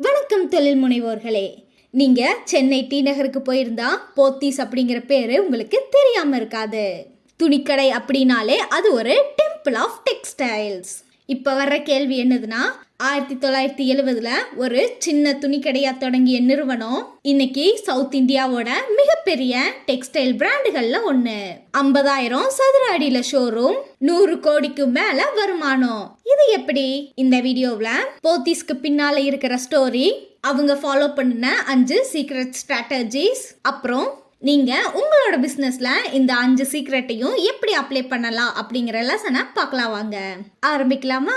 வணக்கம் தொழில் முனைவோர்களே. நீங்க சென்னை டி நகருக்கு போயிருந்தா போத்தீஸ் அப்படிங்கிற பேரு உங்களுக்கு தெரியாம இருக்காது. துணிக்கடை அப்படின்னாலே அது ஒரு டெம்பிள் ஆஃப் டெக்ஸ்டைல்ஸ். இப்ப வர்ற கேள்வி என்னதுன்னா, 1970 ஒரு சின்ன துணிக்கடையா தொடங்கிய நிறுவனம் இன்னைக்கு சவுத் இந்தியாவோட மிகப்பெரிய டெக்ஸ்டைல் பிராண்டுகள்ல ஒண்ணு. 50,000 சதுர அடியில ஷோரூம், 100 கோடிக்கு மேல வருமானம். இது எப்படி? இந்த வீடியோவில் போத்தீஸ்க்கு பின்னால இருக்கிற ஸ்டோரி, அவங்க ஃபாலோ பண்ணின 5 சீக்ரெட் ஸ்ட்ராட்டஜிஸ், அப்புறம் நீங்க உங்களோட பிசினஸ்ல இந்த 5 சீக்ரெட்டையும் எப்படி அப்ளை பண்ணலாம் அப்படிங்கிற லெசனை பார்க்கலாம். வாங்க ஆரம்பிக்கலாமா?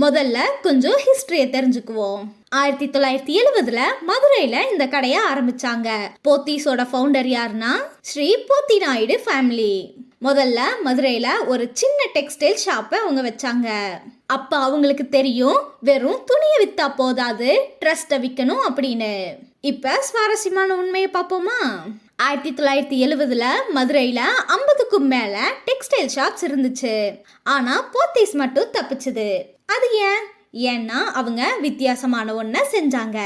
முதல்ல கொஞ்சம் ஹிஸ்டரியை தெரிஞ்சுக்குவோம். 1970 மதுரையில இந்த கடையை ஆரம்பிச்சாங்க. போத்தீஸோட ஃபவுண்டர் யாருன்னா ஸ்ரீ போத்தி நாயுடு ஃபேமிலி. முதல்ல மதுரையில ஒரு சின்ன டெக்ஸ்டைல் ஷாப்பை அவங்க வச்சாங்க. அப்ப அவங்களுக்கு தெரியும், வெறும் துணியை வித்தா போதாது, ட்ரஸ்ட்டை விற்கணும் அப்படின்னு. இப்ப சுவாரஸ்யமான உண்மையை பார்ப்போமா? 1970 மதுரையில 50க்கும் மேல டெக்ஸ்டைல் ஷாப்ஸ் இருந்துச்சு. ஆனா போத்தீஸ் மட்டும் தப்பிச்சுது. அது ஏன்னா அவங்க வித்தியாசமான ஒன்றை செஞ்சாங்க.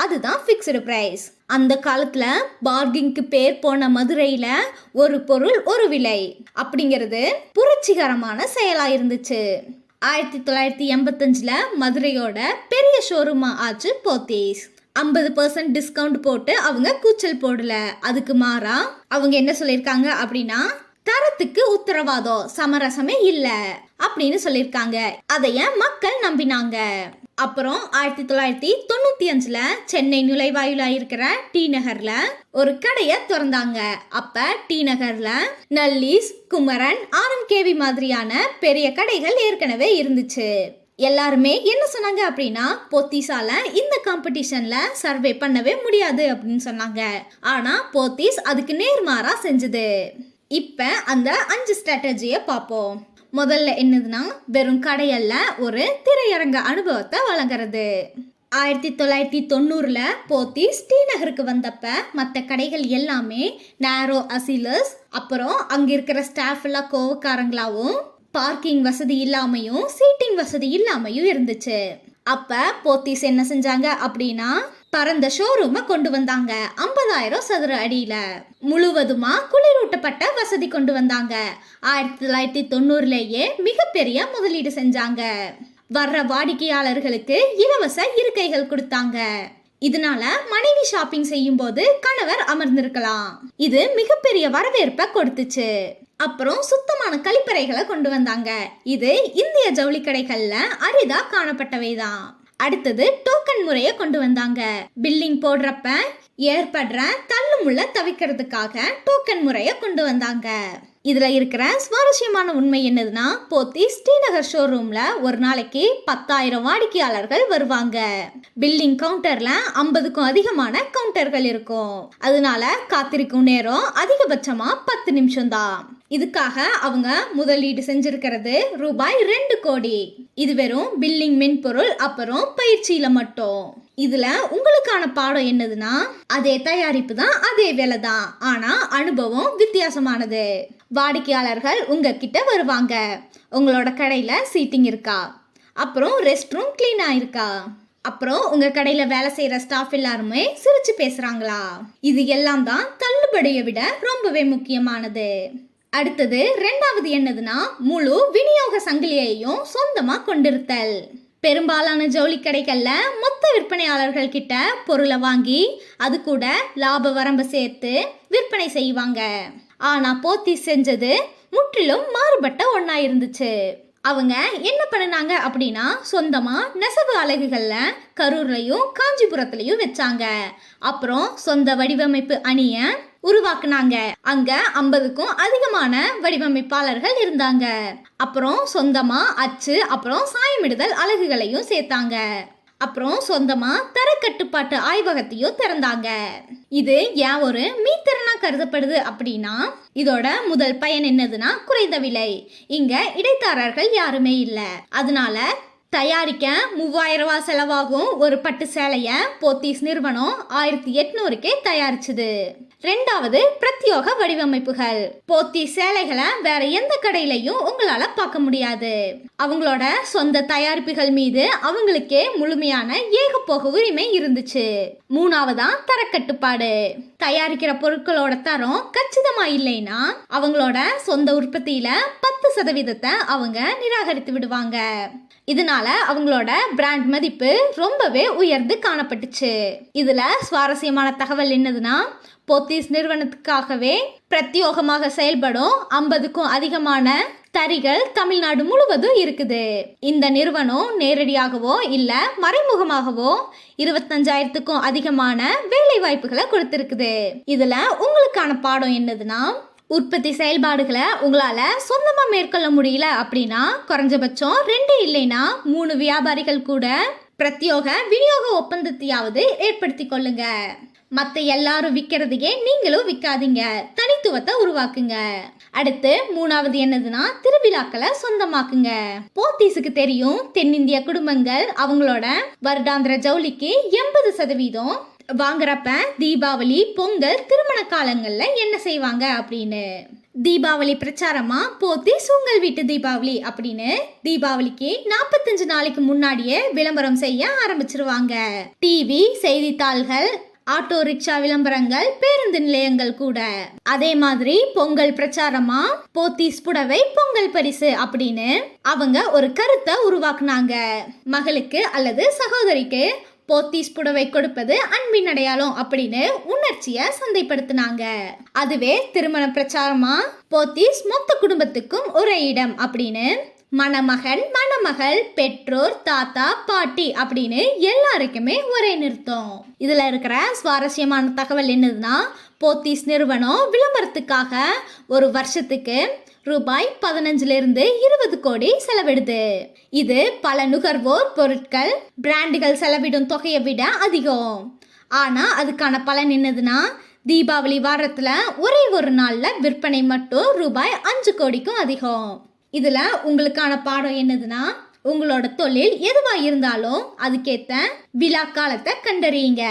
அதுதான் ஃபிக்ஸ்டு பிரைஸ். அந்த காலத்துல பார்கிங்க்கு பேர் போன மதுரையில ஒரு பொருள் ஒரு விலை அப்படிங்கிறது புரட்சிகரமான செயலா இருந்துச்சு. 1985 மதுரையோட பெரிய ஷோரூமா ஆச்சு போத்தீஸ். 50% டிஸ்கவுண்ட் போட்டு அவங்க கூச்சல் போடல. அதுக்கு மாறா அவங்க என்ன சொல்லியிருக்காங்க அப்படின்னா, தரத்துக்கு உத்தரவாதம், சமரசமே இல்ல அப்படின்னு சொல்லியிருக்காங்க. அதைய மக்கள் நம்பினாங்க. அப்புறம் 1995 சென்னை நுழைவாயில இருக்கிற டி நகர்ல ஒரு கடையை திறந்தாங்க. அப்ப டி நகர்ல நல்லீஸ், குமரன், RMKV மாதிரியான பெரிய கடைகள் ஏற்கனவே இருந்துச்சு. எல்லாருமே என்ன சொன்னாங்க அப்படின்னா, போத்தீஸால இந்த காம்படிஷன்ல சர்வே பண்ணவே முடியாது அப்படின்னு சொன்னாங்க. ஆனா போத்தீஸ் அதுக்கு நேர்மாறா செஞ்சது. இப்ப அந்த 5 ஸ்ட்ராட்டஜியை பார்ப்போம். முதல்ல என்னதுன்னா, வெறும் கடையல்ல, ஒரு திரையரங்க அனுபவத்தை வழங்குறது. 1990 போத்தீஸ் டி நகருக்கு வந்தப்ப மற்ற கடைகள் எல்லாமே நேரோ அசிலர்ஸ், அப்புறம் அங்க இருக்கிற ஸ்டாஃப் எல்லாம் கோவக்காரங்களாவும், பார்க்கிங் வசதி இல்லாமையும் சீட்டிங் வசதி இல்லாமையும் இருந்துச்சு. அப்ப போத்தீஸ் என்ன செஞ்சாங்க அப்படின்னா, பரந்த ஷோரூமை கொண்டு வந்தாங்க. 50,000 சதுர அடியில முழுவதுமா குளிரூட்டப்பட்ட வசதி கொண்டு வந்தாங்க. 1990 மிகப்பெரிய முதலீடு செஞ்சாங்க. வர்ற வாடிக்கையாளர்களுக்கு இலவச இருக்கைகள் கொடுத்தாங்க. இதனால மனைவி ஷாப்பிங் செய்யும் போது கணவர் அமர்ந்திருக்கலாம். இது மிகப்பெரிய வரவேற்பை கொடுத்துச்சு. அப்புறம் சுத்தமான கழிப்பறைகளை கொண்டு வந்தாங்க. இது இந்திய ஜவுளி கடைகள்ல அரிதா காணப்பட்டவைதான். அடுத்தது டோக்கன் முறையை கொண்டு வந்தாங்க. பில்லிங் போடுறப்ப ஏற்படுற தள்ளுமுள்ள தவிக்கிறதுக்காக டோக்கன் முறையை கொண்டு வந்தாங்க. இதுல இருக்கிற சுவாரஸ்யமான உண்மை என்னதுன்னா, போத்தீஸ் டி நகர் ஷோரூம்ல ஒரு நாளைக்கு 10,000 வாடிக்கையாளர்கள் வருவாங்க. பில்லிங் கவுண்டர்ல 50க்கும் அதிகமான கவுண்டர்கள் இருக்கும். அதனால காத்திருக்கும் நேரம் அதிகபட்சமா 10 நிமிஷம் தான். இதுக்காக அவங்க முதலீடு செஞ்சிருக்கிறது ரூபாய் 2 கோடி. இது வெறும் பில்லிங் மென்பொருள் அப்புறம் பயிற்சியில மட்டும். இதுல உங்களுக்கான பாடம் என்னதுன்னா, அதே தயாரிப்பு தான், அதே வேலை தான், ஆனா அனுபவம் வித்தியாசமானது. வாடிக்கையாளர்கள் உங்ககிட்ட வருவாங்க, உங்களோட கடையில சீட்டிங் இருக்கா, அப்புறம் ரெஸ்ட் ரூம் கிளீனா இருக்கா, அப்புறம் உங்க கடையில வேலை செய்யற ஸ்டாஃப் எல்லாருமே சிரிச்சு பேசுறாங்களா. இது எல்லாம் தான் தள்ளுபடியை விட ரொம்பவே முக்கியமானது. அடுத்தது 2வது என்னதுன்னா, முழு விநியோக சங்கிலியையும் சொந்தமா கொண்டிருத்தல். பெரும்பாலான ஜவுளி கடைகள்ல மொத்த விற்பனையாளர்கள் கிட்ட பொருளை வாங்கி அது கூட லாப வரம்பு சேர்த்து விற்பனை செய்வாங்க. ஆனா போத்தீஸ் செஞ்சது முற்றிலும் மாறுபட்ட ஒண்ணா இருந்துச்சு. அவங்க என்ன பண்ணினாங்க அப்படின்னா, சொந்தமா நெசவு அலகுகள்ல கரூர்லயும் காஞ்சிபுரத்துலயும் வச்சாங்க. அப்புறம் சொந்த வடிவமைப்பு அணிய உருவாக்குனாங்க. அங்க 50க்கும் அதிகமான வடிவமைப்பாளர்கள் இருந்தாங்க. அப்புறம் சொந்தமா அச்சு அப்புறம் சாயமிடுதல் அலகுகளையும் சேர்த்தாங்க. அப்புறம் சொந்தமா தரக்கட்டுப்பாட்டு ஆய்வகத்தையும் திறந்தாங்க. இது ஏன் ஒரு மீத்திறனா கருதப்படுது அப்படின்னா, இதோட முதல் பயன் என்னதுன்னா, குறைந்த விலை. இங்க இடைத்தரகர்கள் யாருமே இல்ல. அதனால தயாரிக்க 3,000 ரூபாய் செலவாகும் ஒரு பட்டு சேலைய போத்தீஸ் நிறுவனம் 1800க்கே தயாரிச்சுது. ரெண்டாவது பிரத்யோக வடிவமைப்புகள். போத்தி சேலைகளை வேற எந்த கடையிலையும் உங்களால பார்க்க முடியாது. அவங்களோட சொந்த தயாரிப்புகள் மீது அவங்களுக்கே முழுமையான ஏகபோக உரிமை இருந்துச்சு. மூணாவதா தரக்கட்டுப்பாடு. தயாரிக்கிற பொருட்களோட தரம் கச்சிதமா இல்லைன்னா அவங்களோட சொந்த உற்பத்தியில 10% அவங்க நிராகரித்து விடுவாங்க. இதனால அவங்களோட பிராண்ட் மதிப்பு ரொம்பவே உயர்ந்து காணப்பட்டுச்சு. இதுல சுவாரஸ்யமான தகவல் என்னதுன்னா, போத்தீஸ் நிறுவனத்துக்காகவே பிரத்யோகமாக செயல்படும் 50க்கும் அதிகமான தறிகள் தமிழ்நாடு முழுவதும் இருக்குது. இந்த நிறுவனம் நேரடியாகவோ இல்ல மறைமுகமாகவோ 25,000க்கும் அதிகமான வேலை வாய்ப்புகளை கொடுத்திருக்குது. இதுல உங்களுக்கான பாடம் என்னதுன்னா, உற்பத்தி செயல்பாடுகளை உங்களால சொந்தமா மேற்கொள்ள முடியல அப்படின்னா குறைஞ்சபட்சம் 2 இல்லைன்னா 3 வியாபாரிகள் கூட பிரத்யோக விநியோக ஒப்பந்தத்தையாவது ஏற்படுத்தி கொள்ளுங்க. மற்ற எல்லாரும் விற்கிறதையே நீங்களும் விற்காதீங்க, தனித்துவத்தை உருவாக்குங்க. அடுத்து மூணாவது என்னதுன்னா, திருவிழாக்களை சொந்தமாக்குங்க. போத்தீஸுக்கு தெரியும், தென்னிந்திய குடும்பங்கள் அவங்களோட வருடாந்திர ஜவுளிக்கு 80% வாங்குறப்ப தீபாவளி, பொங்கல், திருமண காலங்கள்ல என்ன செய்வாங்க அப்படின்னு. தீபாவளி பிரச்சாரமா போத்தீஸ் உங்கள் வீட்டு தீபாவளி அப்படின்னு தீபாவளிக்கு 45 நாளைக்கு முன்னாடியே விளம்பரம் செய்ய ஆரம்பிச்சிருவாங்க. டிவி, செய்தித்தாள்கள், ஆட்டோ ரிக்ஷா விளம்பரங்கள், பேருந்து நிலையங்கள் கூட. அதே மாதிரி பொங்கல் பிரச்சாரமா போத்தீஸ் புடவை பொங்கல் பரிசு அப்படின்னு அவங்க ஒரு கருத்தை உருவாக்குனாங்க. மகளுக்கு அல்லது சகோதரிக்கு போத்தீஸ் புடவை கொடுப்பது அன்பின் அடையாளம் அப்படின்னு உணர்ச்சியை சந்தைப்படுத்தினாங்க. அதுவே திருமண பிரச்சாரமா போத்தீஸ் மொத்த குடும்பத்துக்கும் ஒரே இடம் அப்படின்னு மணமகன், மணமகள், பெற்றோர், தாத்தா, பாட்டி அப்படின்னு எல்லாருக்குமே ஒரே நிறுத்தம். இதுல இருக்கிற சுவாரஸ்யமான தகவல் என்னதுன்னா, போத்தீஸ் நிறுவனம் விளம்பரத்துக்காக ஒரு வருஷத்துக்கு ரூபாய் 15-20 கோடி செலவிடுது. இது பல நுகர்வோர் பொருட்கள் பிராண்டுகள் செலவிடும் தொகையை விட அதிகம். ஆனா அதுக்கான பலன் என்னதுன்னா, தீபாவளி வாரத்துல ஒரே ஒரு நாள்ல விற்பனை மட்டும் ரூபாய் 5 கோடிக்கும் அதிகம். இதுல உங்களுக்கான பாடம் என்னதுன்னா, உங்களோட தொழில் எதுவா இருந்தாலும் அதுக்கேத்த விழா காலத்தை கண்டறியுங்க.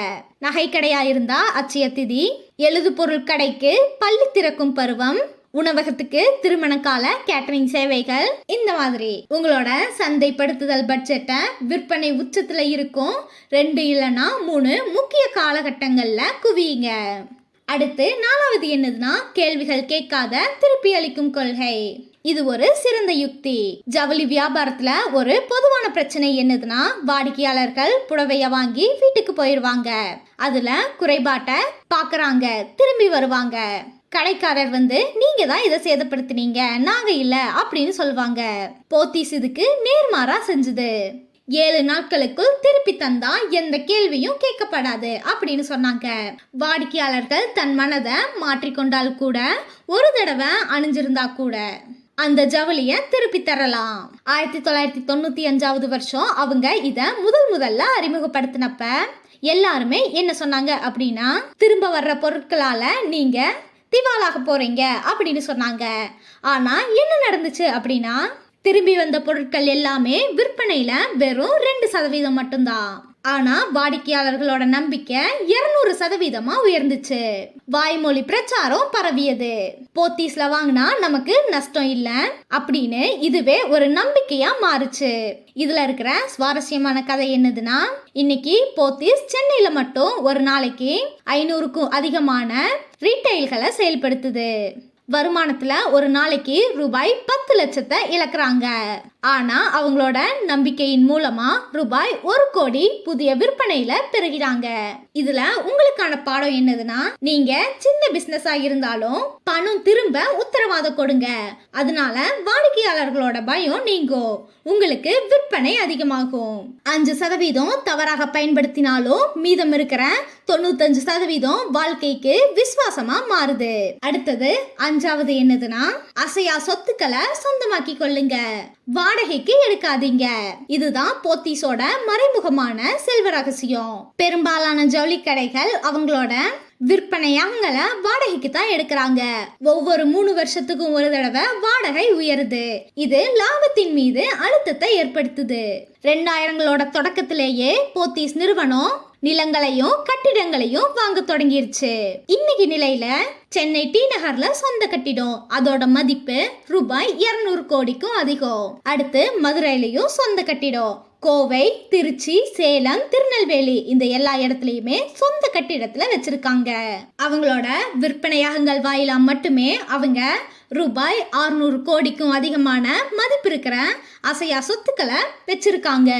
நகை கடையா இருந்தா அச்சய திதி, எழுது பொருள் கடைக்கு பள்ளி திறக்கும் பருவம், உணவகத்துக்கு திருமண கால கேட்டரிங் சேவைகள், இந்த மாதிரி உங்களோட சந்தைப்படுத்துதல் பட்ஜெட்டை விற்பனை உச்சத்துல இருக்கும் 2 இல்லைன்னா 3 முக்கிய காலகட்டங்கள்ல குவியுங்க. அடுத்து 4வது என்னதுன்னா, கேள்விகள் கேட்காத திருப்பி அளிக்கும் கொள்கை. இது ஒரு சிறந்த யுக்தி. ஜவுளி வியாபாரத்துல ஒரு பொதுவான பிரச்சனை என்னதுன்னா, வாடிக்கையாளர்கள் புடவைய வாங்கி வீட்டுக்கு போயிடுவாங்க. அதுல குறைபாட்டை பாக்குறாங்க, திரும்பி வருவாங்க. கடைக்காரர் வந்து நீங்க தான் இதை சேதப்படுத்தினீங்க, நாங்க இல்ல அப்படின்னு சொல்லுவாங்க. போத்தீஸ் இதுக்கு நேர்மாறா செஞ்சது. 7 நாட்களுக்குள் திருப்பி தந்தா எந்த கேள்வியும் கேட்கப்படாது அப்படின்னு சொன்னாங்க. வாடிக்கையாளர்கள் தன் மனதை மாற்றிக்கொண்டால் கூட, ஒரு தடவை அணிஞ்சிருந்தா கூட அந்த ஜவுளிய திருப்பி தரலாம். 1995வது வருஷம் அவங்க இத முதல்ல அறிமுகப்படுத்தினப்ப எல்லாருமே என்ன சொன்னாங்க அப்படின்னா, திரும்ப வர்ற பொருட்களால நீங்க திவாலாக போறீங்க அப்படின்னு சொன்னாங்க. ஆனா என்ன நடந்துச்சு அப்படின்னா, திரும்பி வந்த பொருட்கள் எல்லாமே விற்பனையில வெறும் 2% மட்டும்தான். ஆனா வாடிக்கையாளர்களோட நம்பிக்கை 200% உயர்ந்துச்சு. வாய்மொழி பிரச்சாரம் பரவியது. போத்தீஸ்ல வாங்கினா நமக்கு நஷ்டம் இல்ல அப்படின்னு இதுவே ஒரு நம்பிக்கையா மாறுச்சு. இதுல இருக்கிற சுவாரஸ்யமான கதை என்னதுன்னா, இன்னைக்கு போத்தீஸ் சென்னையில மட்டும் ஒரு நாளைக்கு 500க்கும் அதிகமான ரீட்டைல்களை செயல்படுத்துது. வருமானத்துல ஒரு நாளைக்கு ரூபாய் 10 லட்சத்தை இழக்கிறாங்க. ஆனா அவங்களோட நம்பிக்கையின் மூலமா ரூபாய் 1 கோடி புதிய விற்பனையில பெறுகிறாங்க. இதுல உங்களுக்கான பாடம் என்னதுன்னா, நீங்க சின்ன பிசினஸா இருந்தாலும் பணம் திரும்ப உத்தரவாதம் கொடுங்க. அதனால வாடிக்கையாளர்களோட பயம் நீங்கும், உங்களுக்கு விற்பனை அதிகமாகும். 5% தவறாக பயன்படுத்தினாலும் மீதம் இருக்கிற 95% வாழ்க்கைக்கு விசுவாசமா மாறுது. அடுத்தது 5வது என்னதுன்னா, அசையா சொத்துக்களை சொந்தமாக்கி கொள்ளுங்க, வாடகைக்கு எடுக்காதீங்க. இதுதான் போத்தீஸோட மறைமுகமான செல்வ ரகசியம். பெரும்பாலான ஜவுளி கடைகள் அவங்களோட விற்பனையாங்களை வாடகைக்கு தான் எடுக்கிறாங்க. ஒவ்வொரு 3 வருஷத்துக்கும் ஒரு தடவை வாடகை உயருது. இது லாபத்தின் மீது அழுத்தத்தை ஏற்படுத்துது. 2000களோட தொடக்கத்திலேயே போத்தீஸ் நிறுவனம் நிலங்களையும் கட்டிடங்களையும் வாங்க தொடங்கிருச்சு. இன்னைக்கு நிலையில சென்னை டி நகர்ல சொந்த கட்டிடம், அதோட மதிப்பு ரூபாய் 200 கோடிக்கும் அதிகம். அடுத்து மதுரையிலையும் சொந்த கட்டிடம், கோவை, திருச்சி, சேலம், திருநெல்வேலி இந்த எல்லா இடத்துலயுமே சொந்த கட்டிடத்துல வச்சிருக்காங்க. அவங்களோட விற்பனையாகங்கள் வாயிலா மட்டுமே அவங்க ரூபாய் 600 கோடிக்கும் அதிகமான மதிப்பு இருக்கிற அசையா சொத்துக்களை வச்சிருக்காங்க.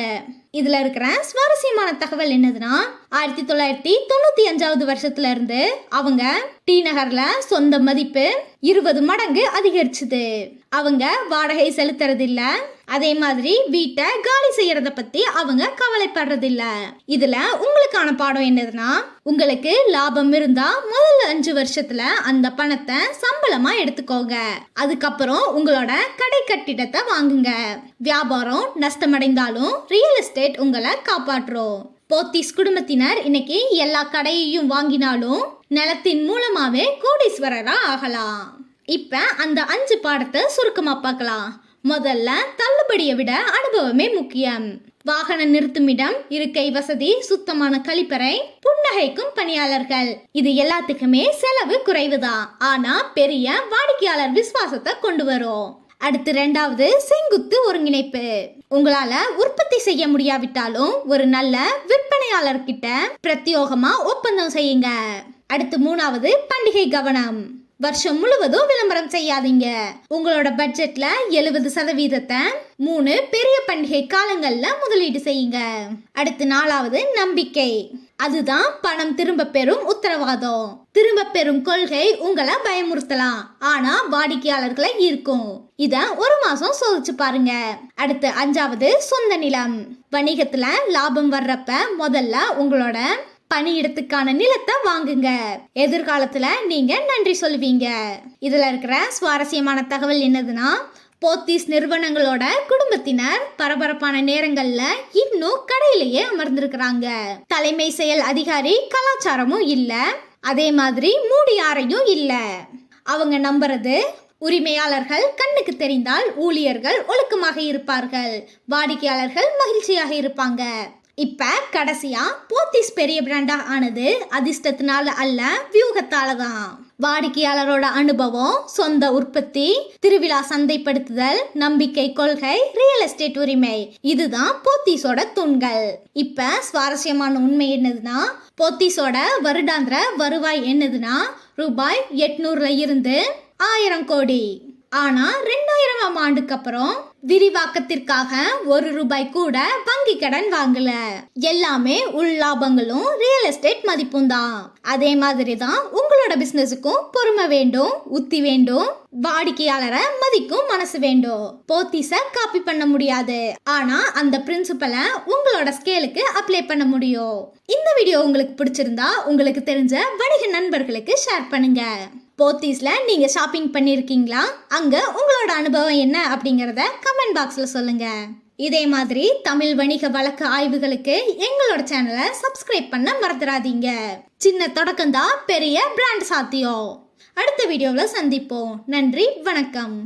இதுல இருக்கிற சுவாரஸ்யமான தகவல் என்னதுன்னா 1995 வருஷத்துல இருந்து அவங்க டி நகர்ல சொந்த மதிப்பு 20 மடங்கு அதிகரிச்சுது. அவங்க வாடகை செலுத்துறது இல்ல, அதே மாதிரி வீட்டை காலி செய்யறத பத்தி அவங்க கவலைப்படுறது இல்ல. இதுல உங்களுக்கான பாடம் என்னதுன்னா, உங்களுக்கு லாபம் இருந்தா முதல்ல 5 வருஷத்துல அந்த பணத்தை சம்பளமா எடுத்துக்கோங்க. அதுக்கப்புறம் உங்களோட கடை கட்டிடத்தை வாங்குங்க. வியாபாரம் நஷ்டமடைந்தாலும் ரியல் எஸ்டேட் உங்களை காப்பாற்றும். போத்தீஸ் குடும்பத்தினர் இன்னைக்கு எல்லா கடையையும் வாங்கினாலும் நிலத்தின் மூலமாவே கோடீஸ்வரரா ஆகலாம். இப்ப அந்த 5 பாடத்தை சுருக்கமா பார்க்கலாம். முதல்ல தள்ளுபடியை விட அனுபவமே முக்கியம். வாகன நிறுத்துமிடம், இருக்கை வசதி, சுத்தமான கழிப்பறை, புன்னகைக்கும் பணியாளர்கள், இது எல்லாத்துக்குமே செலவு குறைவுதான், ஆனா பெரிய வாடிக்கையாளர் விசுவாசத்தை கொண்டு வரும். அடுத்து 2வது செங்குத்து ஒருங்கிணைப்பு. உங்களால உற்பத்தி செய்ய முடியாவிட்டாலும் ஒரு நல்ல விற்பனையாளர்கிட்ட பிரத்யோகமா ஒப்பந்தம் செய்யுங்க. அடுத்து 3வது பண்டிகை கவனம். வருஷம் முழுவதும் விளம்பரம் செய்யாதீங்க. உங்களோட பட்ஜெட்ல 70% 3 பெரிய பண்டிகை காலங்கள்ல முதலீடு செய்யுங்க. அடுத்து 4வது நம்பிக்கை. அதுதான் பணம் திரும்ப பெறும் உத்தரவாதம். திரும்ப பெறும் கொள்கை உங்களை பயமுறுத்தலாம், ஆனா வாடிக்கையாளர்களை ஈர்க்கும். இத 1 மாசம் சோதிச்சு பாருங்க. அடுத்து 5வது சொந்த நிலம். வணிகத்துல லாபம் வர்றப்ப முதல்ல உங்களோட பணியிடத்துக்கான நிலத்தை வாங்குங்க. எதிர்காலத்துல நீங்க நன்றி சொல்லுவீங்க. இதுல இருக்கிற சுவாரஸ்யமான தகவல் என்னதுன்னா, போத்தீஸ் நிறுவனங்களோட குடும்பத்தினர் பரபரப்பான நேரங்கள்ல இன்னும் கடையிலேயே அமர்ந்திருக்கிறாங்க. தலைமை செயல் அதிகாரி கலாச்சாரமும் இல்ல, அதே மாதிரி மூடி யாரையும் இல்ல. அவங்க நம்புறது உரிமையாளர்கள் கண்ணுக்கு தெரிந்தால் ஊழியர்கள் ஒழுக்கமாக இருப்பார்கள், வாடிக்கையாளர்கள் மகிழ்ச்சியாக இருப்பாங்க. இப்ப கடைசியா போத்தீஸ் பெரிய பிராண்டா ஆனது அதிர்ஷ்டத்தினால அல்ல, வியூகத்தால தான். வாடிக்கையாளரோட அனுபவம், சொந்த உற்பத்தி, திருவிழா சந்தைப்படுத்துதல், நம்பிக்கை, கொள்கை, ரியல் எஸ்டேட் உரிமை, இதுதான் போத்தீஸோட தூண்கள். இப்ப சுவாரஸ்யமான உண்மை என்னதுன்னா, போத்தீஸோட வருடாந்திர வருவாய் என்னதுன்னா ரூபாய் 800ல இருந்து 1000 கோடி. ஆனா 2000ஆம் ஆண்டுக்கு அப்புறம் விரிவாக்கத்திற்காக 1 ரூபாய் கூட வங்கி கடன் வாங்கல. எல்லாமே உள் லாபங்களும் ரியல் எஸ்டேட் மதிப்பும் தான். அதே மாதிரி தான் உங்களோட பிசினஸுக்கும் பொறுமை வேண்டும், உத்தி வேண்டும், வாடிக்கையாளரை மதிக்கும் மனசு வேண்டும். போத்தீஸ காப்பி பண்ண முடியாது, ஆனா அந்த பிரின்சிபலை உங்களோட ஸ்கேலுக்கு அப்ளை பண்ண முடியும். இந்த வீடியோ உங்களுக்கு பிடிச்சிருந்தா உங்களுக்கு தெரிஞ்ச வணிக நண்பர்களுக்கு ஷேர் பண்ணுங்க. போத்தீஸ்ல நீங்க ஷாப்பிங் பண்ணிருக்கீங்களா? அங்க உங்களோட அனுபவம் என்ன அப்படிங்கறத கமெண்ட் பாக்ஸ்ல சொல்லுங்க. இதே மாதிரி தமிழ் வணிக வழக்கு ஆய்வுகளுக்கு எங்களோட சேனலை சப்ஸ்கிரைப் பண்ண மறந்துடாதீங்க. சின்ன தொடக்கம் தான் பெரிய பிராண்ட் சாத்தியம். அடுத்த வீடியோவில் சந்திப்போம். நன்றி, வணக்கம்.